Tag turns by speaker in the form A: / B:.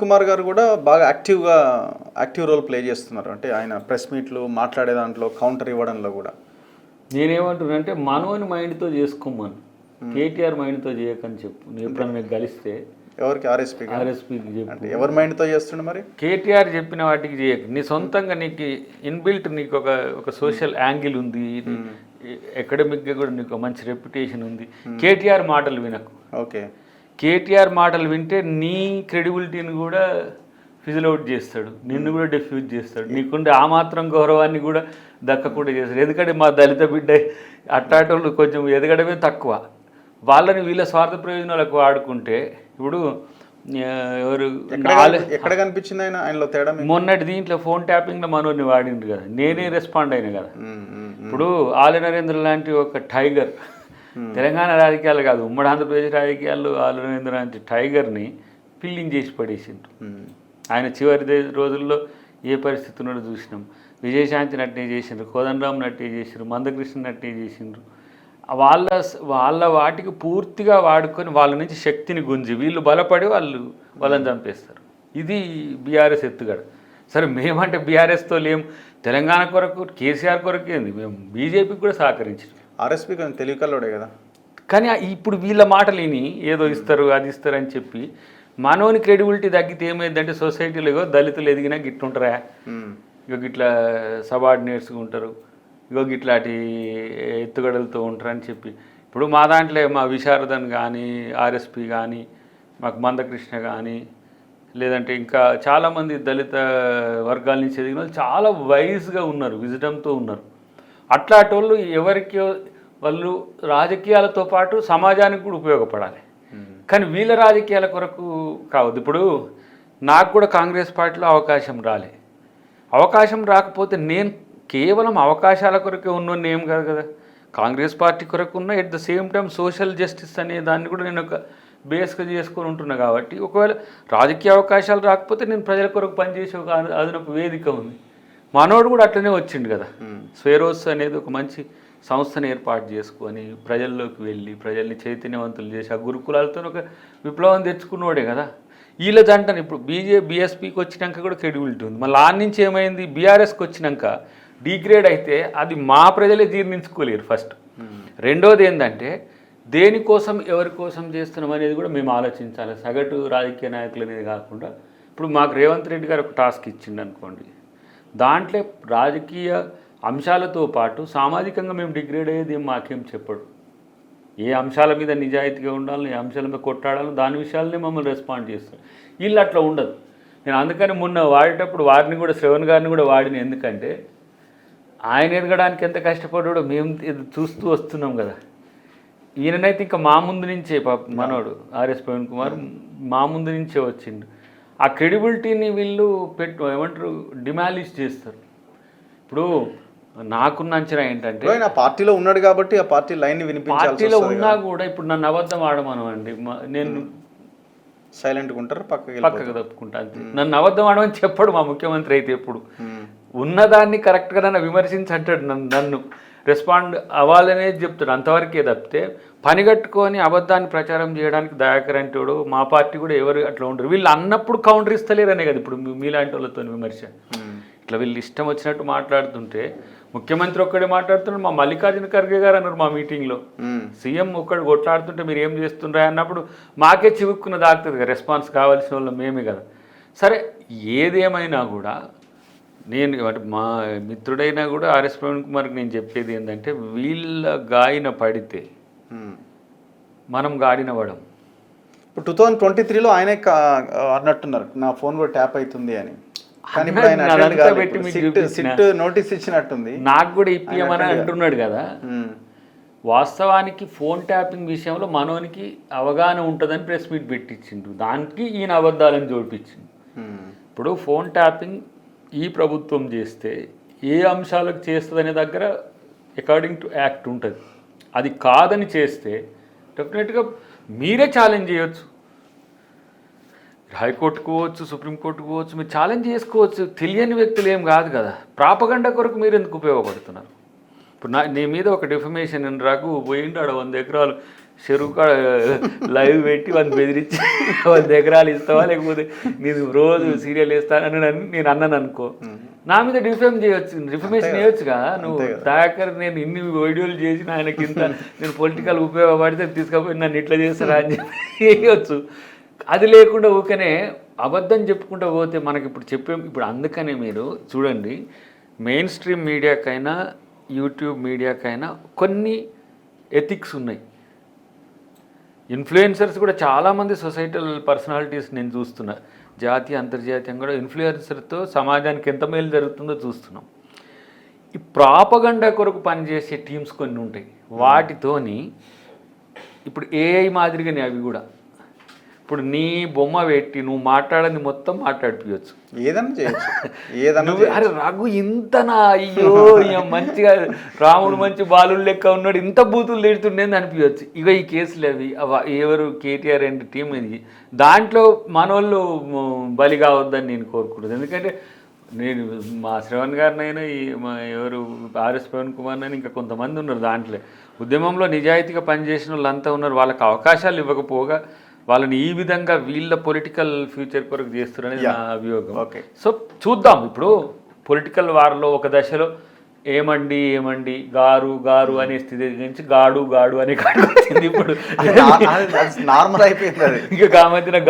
A: కుమార్ గారు కూడా బాగా యాక్టివ్ రోల్ ప్లే చేస్తున్నారు. అంటే ఆయన ప్రెస్ మీట్లు మాట్లాడే దాంట్లో కౌంటర్ ఇవ్వడంలో కూడా.
B: నేనేమంటున్నానంటే మనోని మైండ్తో చేసుకోమను, కేటీఆర్ మైండ్తో చేయకని చెప్పు. నువ్వు ఎప్పుడన్నా మీకు కలిస్తే
A: ఎవరికి? ఆర్ఎస్పీకి
B: చెప్పు.
A: అంటే ఎవరి మైండ్తో చేస్తుండే మరి?
B: కేటీఆర్ చెప్పిన వాటికి చేయక, నీ సొంతంగా నీకు ఇన్బిల్ట్ నీకు ఒక సోషల్ యాంగిల్ ఉంది, అకాడమిక్గా కూడా నీకు మంచి రెప్యుటేషన్ ఉంది. కేటీఆర్ మాటలు వినకు.
A: ఓకే,
B: కేటీఆర్ మాటలు వింటే నీ క్రెడిబిలిటీని కూడా ఫిజిల్ అవుట్ చేస్తాడు, నిన్ను కూడా డిఫ్యూజ్ చేస్తాడు, నీకుండే ఆ మాత్రం గౌరవాన్ని కూడా దక్కకుండా చేస్తాడు. ఎందుకంటే మా దళిత బిడ్డ అట్టాటోళ్ళు కొంచెం ఎదగడమే తక్కువ, వాళ్ళని వీళ్ళ స్వార్థ ప్రయోజనాలకు వాడుకుంటే. ఇప్పుడు ఎవరు
A: ఎక్కడ కనిపించింది ఆయనలో తేడా?
B: మొన్నటి దీంట్లో ఫోన్ ట్యాపింగ్లో మనోని వాడిండు కదా, నేనే రెస్పాండ్ అయినా కదా. ఇప్పుడు ఆలి నరేంద్ర లాంటి ఒక టైగర్, తెలంగాణ రాజకీయాలు కాదు ఉమ్మడి ఆంధ్రప్రదేశ్ రాజకీయాల్లో ఆలి నరేంద్ర లాంటి టైగర్ని పిల్లింగ్ చేసి పడేసిండ్రు. ఆయన చివరి రోజుల్లో ఏ పరిస్థితి ఉన్నదో చూసినాం. విజయశాంతి నట్టే చేసిండ్రు, కోదండరామ్ నట్టే చేసిండ్రు, మందకృష్ణ నట్టే చేసిండ్రు. వాళ్ళ వాటికి పూర్తిగా వాడుకొని వాళ్ళ నుంచి శక్తిని గుంజి వీళ్ళు బలపడి వాళ్ళని చంపేస్తారు. ఇది బీఆర్ఎస్ ఎత్తుగడ. సరే మేమంటే బీఆర్ఎస్తో లేము, తెలంగాణ కొరకు కేసీఆర్ కొరకు ఏంది, మేము బీజేపీకి కూడా సహకరించాం.
A: ఆర్ఎస్పీ కొంచెం తెలివికల్లోడే కదా. కానీ
B: ఇప్పుడు వీళ్ళ మాటలు విని ఏదో ఇస్తారు అది ఇస్తారు అని చెప్పి మనోని క్రెడిబిలిటీ తగ్గితే ఏమైందంటే సొసైటీలో దళితులు ఎదిగినా గిట్టుంటారా, ఇక గిట్లా సబార్డినేట్స్గా ఉంటారు, ఇగో ఇట్లాంటి ఎత్తుగడలతో ఉంటారని చెప్పి. ఇప్పుడు మా దాంట్లో మా విశారదన్ కానీ ఆర్ఎస్పీ కానీ మాకు మందకృష్ణ కానీ లేదంటే ఇంకా చాలామంది దళిత వర్గాల నుంచి ఎదిగిన వాళ్ళు చాలా వైజ్గా ఉన్నారు, విజడంతో ఉన్నారు. అట్లాంటి వాళ్ళు ఎవరికి వాళ్ళు రాజకీయాలతో పాటు సమాజానికి కూడా ఉపయోగపడాలి. కానీ వీళ్ళ రాజకీయాల కొరకు కావద్దు. ఇప్పుడు నాకు కూడా కాంగ్రెస్ పార్టీలో అవకాశం రాలే, అవకాశం రాకపోతే నేను కేవలం అవకాశాల కొరకే ఉన్నోని ఏం కాదు కదా, కాంగ్రెస్ పార్టీ కొరకు ఉన్న at the same time social justice అనే దాన్ని కూడా నేను ఒక బేస్గా చేసుకొని ఉంటున్నా. కాబట్టి ఒకవేళ రాజకీయ అవకాశాలు రాకపోతే నేను ప్రజల కొరకు పనిచేసే ఒక అదనపు వేదిక ఉంది. మనోడు కూడా అట్లనే వచ్చిండు కదా, స్వేరోస్ అనేది ఒక మంచి సంస్థను ఏర్పాటు చేసుకొని ప్రజల్లోకి వెళ్ళి ప్రజల్ని చైతన్యవంతులు చేసి ఆ గురుకులాలతో ఒక విప్లవం తెచ్చుకున్నోడే కదా. వీళ్ళ జంటని ఇప్పుడు బీఎస్పీకి వచ్చినాక కూడా క్రెడిబిలిటీ ఉంది, మళ్ళీ ఆ నుంచి ఏమైంది బీఆర్ఎస్కి వచ్చినాక డిగ్రేడ్ అయితే అది మా ప్రజలే జీర్ణించుకోలేరు ఫస్ట్. రెండోది ఏంటంటే దేనికోసం ఎవరి కోసం చేస్తున్నాం అనేది కూడా మేము ఆలోచించాలి. సగటు రాజకీయ నాయకులు అనేది కాకుండా ఇప్పుడు మాకు రేవంత్ రెడ్డి గారు ఒక టాస్క్ ఇచ్చిండు అనుకోండి, దాంట్లో రాజకీయ అంశాలతో పాటు సామాజికంగా మేము డిగ్రేడ్ అయ్యేది మాకేం చెప్పడు. ఏ అంశాల మీద నిజాయితీగా ఉండాలని, ఏ అంశాల మీద కొట్టాడాలని దాని విషయాలనే మమ్మల్ని రెస్పాండ్ చేస్తారు. వీళ్ళు అట్లా ఉండదు. నేను అందుకని మొన్న వాడేటప్పుడు వారిని కూడా శ్రవణ్ గారిని కూడా వాడిన, ఎందుకంటే ఆయన ఎదగడానికి ఎంత కష్టపడ్డాడో మేము చూస్తూ వస్తున్నాం కదా. ఈయననైతే ఇంకా మా ముందు నుంచే మనోడు ఆర్ఎస్ ప్రవీణ్ కుమార్ మా ముందు నుంచే వచ్చిండు. ఆ క్రెడిబిలిటీని వీళ్ళు ఏమంటారు డిమాలిష్ చేస్తారు. ఇప్పుడు నాకున్న అంచనా ఏంటంటే
A: ఆయన పార్టీలో ఉన్నాడు కాబట్టి ఆ పార్టీ లైన్ వినిపించాల్సి
B: పార్టీలో ఉన్నా కూడా ఇప్పుడు నన్ను అబద్ధం ఆడమను అండి, నేను
A: సైలెంట్గా ఉంటారు, పక్కకు
B: తప్పుకుంటా అంతే. నన్ను అబద్ధం ఆడమని చెప్పడు మా ముఖ్యమంత్రి అయితే. ఎప్పుడు ఉన్నదాన్ని కరెక్ట్గా నన్ను విమర్శించి అంటాడు, నన్ను రెస్పాండ్ అవ్వాలనేది చెప్తాడు, అంతవరకే తప్పితే పని కట్టుకొని అబద్ధాన్ని ప్రచారం చేయడానికి దయాకర్ అంటాడు మా పార్టీ కూడా ఎవరు అట్లా ఉండరు. వీళ్ళు అన్నప్పుడు కౌంటర్ ఇస్తలేరనే కదా ఇప్పుడు మీలాంటి వాళ్ళతో విమర్శ. ఇట్లా వీళ్ళు ఇష్టం వచ్చినట్టు మాట్లాడుతుంటే ముఖ్యమంత్రి ఒక్కడే మాట్లాడుతున్నాడు, మా మల్లికార్జున ఖర్గే గారు అన్నారు మా మీటింగ్లో, సీఎం ఒక్కడు కొట్లాడుతుంటే మీరు ఏం చేస్తుండ్రా అన్నప్పుడు మాకే చివుక్కున్న దాకుతుంది కదా, రెస్పాన్స్ కావాల్సిన వాళ్ళు మేమే కదా. సరే ఏదేమైనా కూడా నేను అంటే మా మిత్రుడైనా కూడా ఆర్ఎస్ ప్రవీణ్ కుమార్కి నేను చెప్పేది ఏంటంటే వీళ్ళ గాయన పడితే మనం గాడిన పడం.
A: ఇప్పుడు 2023లో ఆయనే అన్నట్టున్నారు నా ఫోన్ కూడా ట్యాప్ అవుతుంది అని, నోటీస్ ఇచ్చినట్టుంది.
B: నాకు కూడా ఇప్పియమని అంటున్నాడు కదా. వాస్తవానికి ఫోన్ ట్యాపింగ్ విషయంలో మనోనికి అవగాహన ఉంటుందని ప్రెస్ మీట్ పెట్టించిండు, దానికి ఈయన అబద్ధాలను జోడిపించిండు. ఇప్పుడు ఫోన్ ట్యాపింగ్ ఈ ప్రభుత్వం చేస్తే ఏ అంశాలకు చేస్తుంది అనే దగ్గర అకార్డింగ్ టు యాక్ట్ ఉంటుంది. అది కాదని చేస్తే డెఫినెట్గా మీరే ఛాలెంజ్ చేయొచ్చు, హైకోర్టుకు పోవచ్చు, సుప్రీంకోర్టుకు పోవచ్చు, మీరు ఛాలెంజ్ చేసుకోవచ్చు. తెలియని వ్యక్తులు ఏం కాదు కదా. ప్రాపగండా కొరకు మీరు ఎందుకు ఉపయోగపడుతున్నారు? ఇప్పుడు నీ మీద ఒక డిఫమేషన్ అని రాకు పోయిండు ఆడ 100 ఎకరాలు చెరువు కాడ లైవ్ పెట్టి వాళ్ళు బెదిరించి 100 ఎకరాలు ఇస్తావా లేకపోతే నేను రోజు సీరియల్ వేస్తానని నేను అన్నాను అనుకో, నా మీద డిఫమేషన్ చేయొచ్చుగా. నువ్వు దయాకర్ నేను ఇన్ని వీడియోలు చేసి ఆయనకి ఇంత నేను పొలిటికల్ ఉపయోగపడితే తీసుకపోయి నన్ను ఇట్లా చేస్తారా అని చెప్పి వేయచ్చు. అది లేకుండా ఊకనే అబద్ధం చెప్పుకుంటూ పోతే మనకి ఇప్పుడు అందుకనే మీరు చూడండి, మెయిన్ స్ట్రీమ్ మీడియాకైనా యూట్యూబ్ మీడియాకైనా కొన్ని ఎథిక్స్ ఉన్నాయి. ఇన్ఫ్లుయెన్సర్స్ కూడా చాలామంది సొసైటల్ పర్సనాలిటీస్ నేను చూస్తున్నా, జాతీయ అంతర్జాతీయంగా కూడా ఇన్ఫ్లుయెన్సర్తో సమాజానికి ఎంత మేలు జరుగుతుందో చూస్తున్నాం. ఈ ప్రాపగండా కొరకు పనిచేసే టీమ్స్ కొన్ని ఉంటాయి, వాటితోని ఇప్పుడు ఏఐ మాదిరిగానే అవి కూడా ఇప్పుడు నీ బొమ్మ పెట్టి నువ్వు మాట్లాడని మొత్తం మాట్లాడిపోయచ్చు,
A: ఏదన్నా చేయొచ్చు, ఏదన్నా
B: నువ్వు అరే రఘు ఇంతనా, అయ్యో మంచిగా రాముడు మంచి బాలుడు లెక్క ఉన్నాడు, ఇంత బూతులు తిడుతుండేది అనిపించవచ్చు. ఇక ఈ కేసులు అవి ఎవరు కేటీఆర్ అండ్ టీం ఇది, దాంట్లో మనోళ్ళు బలి కావద్దని నేను కోరుకుంటుంది. ఎందుకంటే నేను మా శ్రవణ్ గారినైనా మా ఎవరు ఆర్ఎస్ ప్రవీణ్ కుమార్ అయినా ఇంకా కొంతమంది ఉన్నారు దాంట్లో ఉద్యమంలో నిజాయితీగా పనిచేసిన వాళ్ళంతా ఉన్నారు. వాళ్ళకి అవకాశాలు ఇవ్వకపోగా వాళ్ళని ఈ విధంగా వీళ్ళ పొలిటికల్ ఫ్యూచర్ కొరకు చేస్తున్నారనేది నా అభియోగం.
A: ఓకే,
B: సో చూద్దాం. ఇప్పుడు పొలిటికల్ వార్లో ఒక దశలో ఏమండి గారు గారు అనే స్థితి నుంచి గాడు గాడు అనే కాడికి వచ్చింది. ఇప్పుడు
A: నార్మల్ అయిపోయింది,
B: ఇంకా మధ్యన